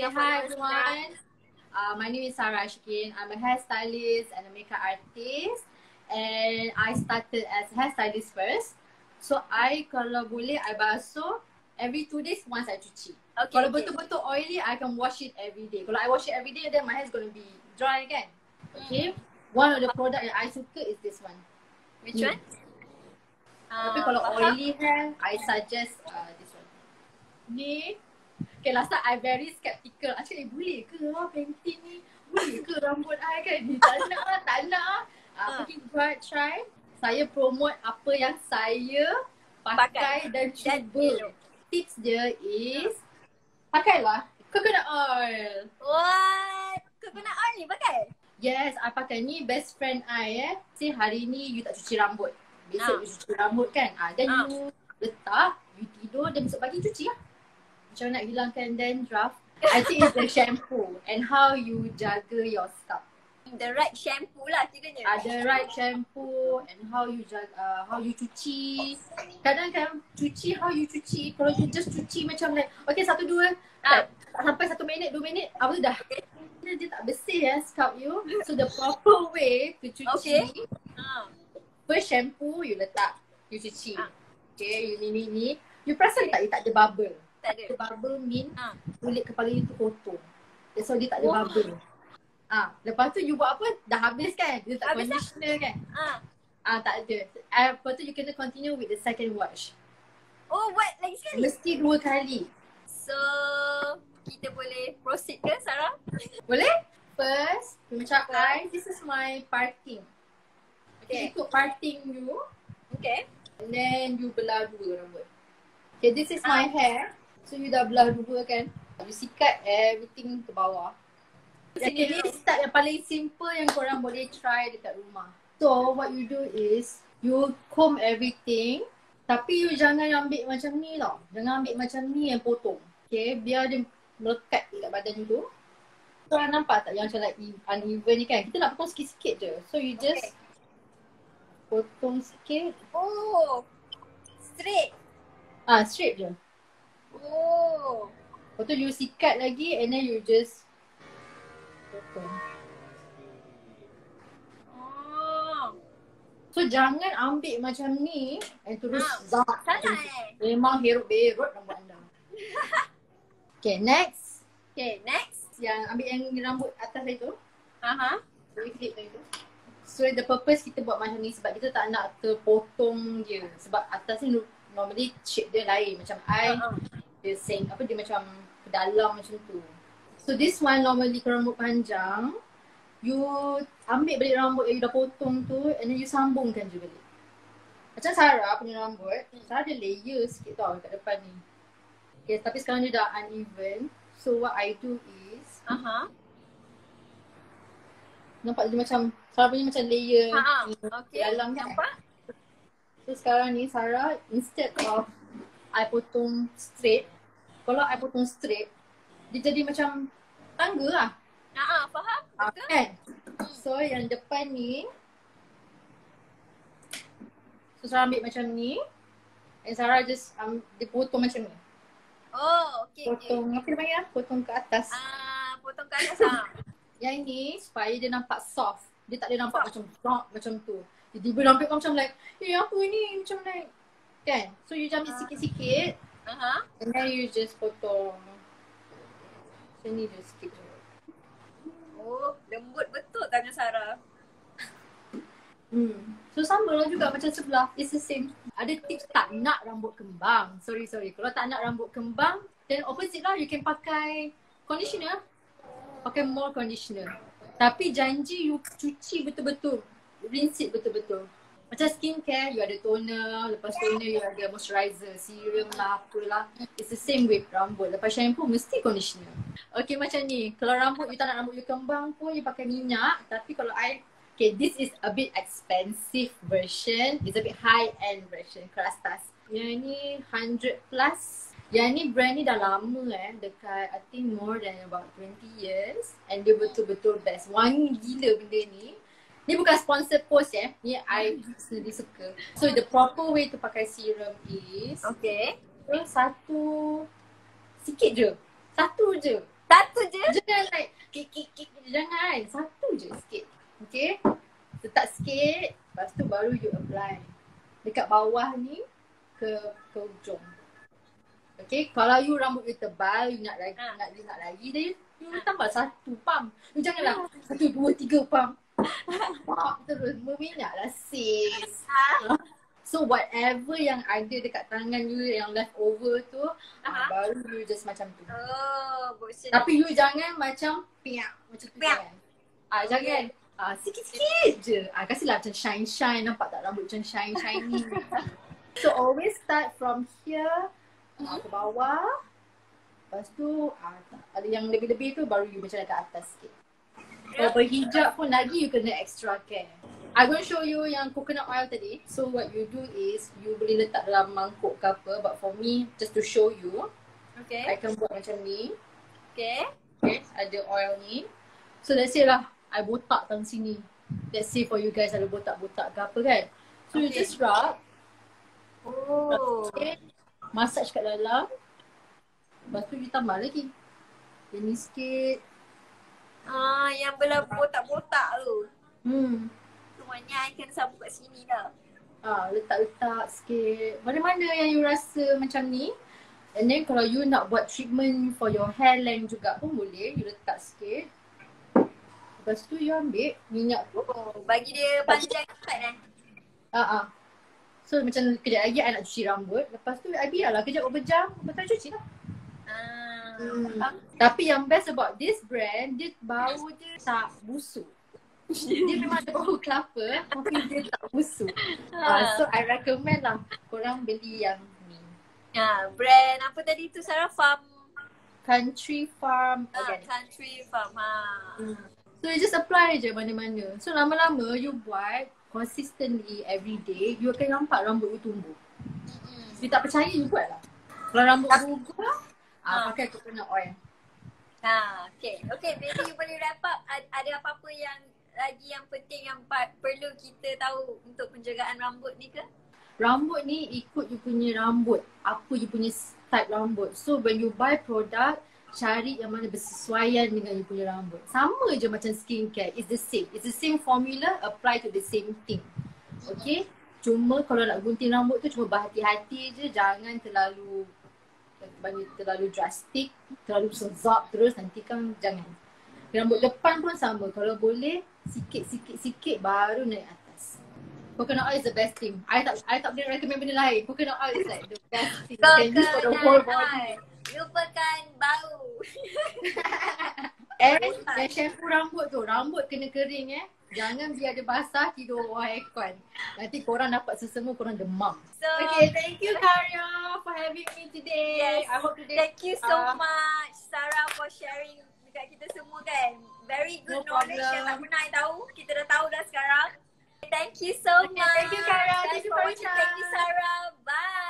Okay, hi everyone. My name is Sarah Ashikin. I'm a hairstylist and a makeup artist. And I started as a hairstylist first. So kalau boleh, I basuh every 2 days once I cuci. Okay, Kalau betul-betul oily, I can wash it every day. Kalau I wash it every day, then my hair is going to be dry kan? Okay. One of the product yang I suka is this one. Which one? Tapi kalau oily hair, I suggest this one. Ni. Okay, last time I very skeptical. Actually, boleh ke painting ni? Boleh ke rambut I kan? Ni tak nak. Pergi buat try. Saya promote apa yang saya pakai dan cuba. Tips dia is pakailah coconut oil. What? Coconut oil ni pakai? Yes, I pakai ni best friend I Say hari ni you tak cuci rambut. Besok you cuci rambut kan? Then you letak, you tidur, then besok pagi cuci lah. Macam nak hilangkan dandruff. I think it's the shampoo and how you jaga your scalp. The right shampoo lah kiranya. The right shampoo and how you jaga, how you cuci. Kadang kan cuci, how you cuci. Kalau you just cuci macam like, okay 1, 2, tak sampai 1 minit, 2 minit, apa dah. Dia tak bersih scalp you. So the proper way to cuci. First shampoo you letak, you cuci. Okay, you ni. You perasan tak, you tak ada bubble. Tak ada bubble mean kulit kepala you tu kotor. That's why dia tak ada bubble. Lepas tu you buat apa? Dah habis kan? Dia tak conditioner kan? Tak ada. Lepas tu you kena continue with the second wash. Oh, buat lagi sekali? Mesti 2 kali. So, kita boleh proceed ke Sarah? Boleh? First, macam this is my parting. Okay, ikut parting you. Okay. And then you belah 2 rambut. Okay, this is my hair. So you dah belah 2 kan? You sikat everything ke bawah. Okay, ni start yang paling simple yang korang boleh try dekat rumah. So what you do is, you comb everything. Tapi you jangan ambil macam ni tau. Jangan ambil macam ni yang potong. Okay, biar dia melekat dekat badan you tu. Korang nampak tak yang macam like uneven ni kan? Kita nak potong sikit-sikit je. So you just potong sikit. Oh, straight. Straight je. Oh. Lepas tu you sikat lagi and then you just potong. So jangan ambil macam ni and terus memang herut-berut rambut anda. Okay, next. Yang ambil yang rambut atas itu. So you clip itu. So the purpose kita buat macam ni sebab kita tak nak terpotong dia. Sebab atas ni normally shape dia lain. Macam dia macam ke dalam macam tu. So this one normally kalau rambut panjang, you ambil balik rambut yang you dah potong tu and then you sambungkan je balik. Macam Sarah punya rambut, Sarah ada layer sikit tau kat depan ni. Okay, tapi sekarang dia dah uneven. So what I do is nampak dia macam Sarah punya macam layer dalam kan? Nampak? So sekarang ni Sarah, instead of I potong straight, kalau I potong straight, dia jadi macam tangga lah. Faham? Betul? Kan? So yang depan ni, so Sarah ambil macam ni and Sarah just dia potong macam ni. Oh, okay. Potong, apa dia panggil lah? Potong ke atas. Potong ke atas Yang ni supaya dia nampak soft. Dia tak ada nampak macam rock macam tu. Tiba-tiba nampak macam like, apa ni? Macam like, kan? So you ambil sikit-sikit and then you just potong. Macam ni je sikit je. Oh, lembut betul tanya Sarah. So sama lah juga macam sebelah. It's the same. Ada tips tak nak rambut kembang. Sorry. Kalau tak nak rambut kembang, then opposite lah. You can pakai conditioner. Pakai more conditioner. Tapi janji you cuci betul-betul. Rinse it betul-betul. Macam skincare, you ada toner. Lepas toner you ada moisturizer, serum lah, apalah. It's the same with rambut. Lepas shampoo mesti conditioner. Okay, macam ni. Kalau rambut you tak nak rambut you kembang pun, you pakai minyak. Tapi kalau okay, this is a bit expensive version. It's a bit high-end version. Kelas tas. Yang ni 100 plus. Yang ni brand ni dah lama dekat I think more than about 20 years. And dia betul-betul best. Wangi gila benda ni. Ni bukan sponsor post ni I sendiri suka. So the proper way to pakai serum is Okay. satu sikit je. Satu je. Satu je? Jangan like kik. Jangan. Satu je sikit. Okay. Letak sikit. Lepas tu baru you apply. Dekat bawah ni ke ujung. Okay. Kalau you rambut you tebal, you nak lagi then you tambah satu pump. You janganlah 1, 2, 3 pump. Pump terus. Berminyaklah sis. So whatever yang ada dekat tangan you yang left over tu, baru you just macam tu. Tapi you jangan macam piak macam tu. Jangan. Jangan. Sikit-sikit je. Kasihlah macam shine. Nampak tak rambut macam shiny. So always start from here ke bawah. Lepas tu ada yang lebih-lebih tu baru you macam dekat atas sikit. Kalau berhijab pun lagi you kena extra care. I'm going to show you yang coconut oil tadi. So what you do is you boleh letak dalam mangkuk ke apa. But for me, just to show you, I can buat macam ni. Okay, ada oil ni. So let's say lah, I botak tang sini. Let's say for you guys ada botak-botak ke apa kan. So you just rub. Massage kat dalam. Lepas tu you tambah lagi. Ini sikit. Yang belah botak-botak tu. Semuanya I kena sabuk kat sini dah. Letak-letak sikit. Mana-mana yang you rasa macam ni. And then kalau you nak buat treatment for your hair length juga pun boleh. You letak sikit. Lepas tu you ambil minyak tu. Bagi dia panjang kan? So macam kejap lagi I nak cuci rambut. Lepas tu I biarlah kejap berapa jam. Lepas tu cuci lah. Tapi yang best about this brand, dia bau dia tak busuk. Dia memang ada bau kelapa tapi dia tak busuk. So I recommend lah korang beli yang ni. Brand apa tadi tu Sarah? Country Farm Organic. Country Farm. So you just apply je mana-mana. So lama-lama you buat consistently every day, you akan nampak rambut you tumbuh. You tak percaya you buat lah. Kalau rambut gugur, pakai coconut oil. Okay, maybe you boleh wrap up. Ada apa-apa yang lagi yang penting yang perlu kita tahu untuk penjagaan rambut ni ke? Rambut ni ikut you punya rambut. Apa you punya type rambut. So when you buy product, cari yang mana bersesuaian dengan you punya rambut. Sama je macam skincare. It's the same. It's the same formula apply to the same thing. Okay? Cuma kalau nak gunting rambut tu cuma berhati-hati je. Jangan terlalu drastik. Terlalu sezap terus. Nanti kan jangan. Rambut depan pun sama. Kalau boleh sikit-sikit baru naik atas. Coconut oil is the best thing. I tak boleh recommend benda lain. Coconut oil is like the best thing. You can use for the whole body. Lupakan bau. Dan shampoo rambut tu. Rambut kena kering Jangan biar dia basah tidur bawah aircon. Nanti korang dapat sesemua korang demam. So, okay, thank you Carya for having me today. Yes. I hope today. Thank you so much Sarah for sharing dekat kita semua kan. Very good knowledge yang tak pernah I tahu. Kita dah tahu dah sekarang. Thank you so much. Thank you Carya. Thank you Sarah. Bye.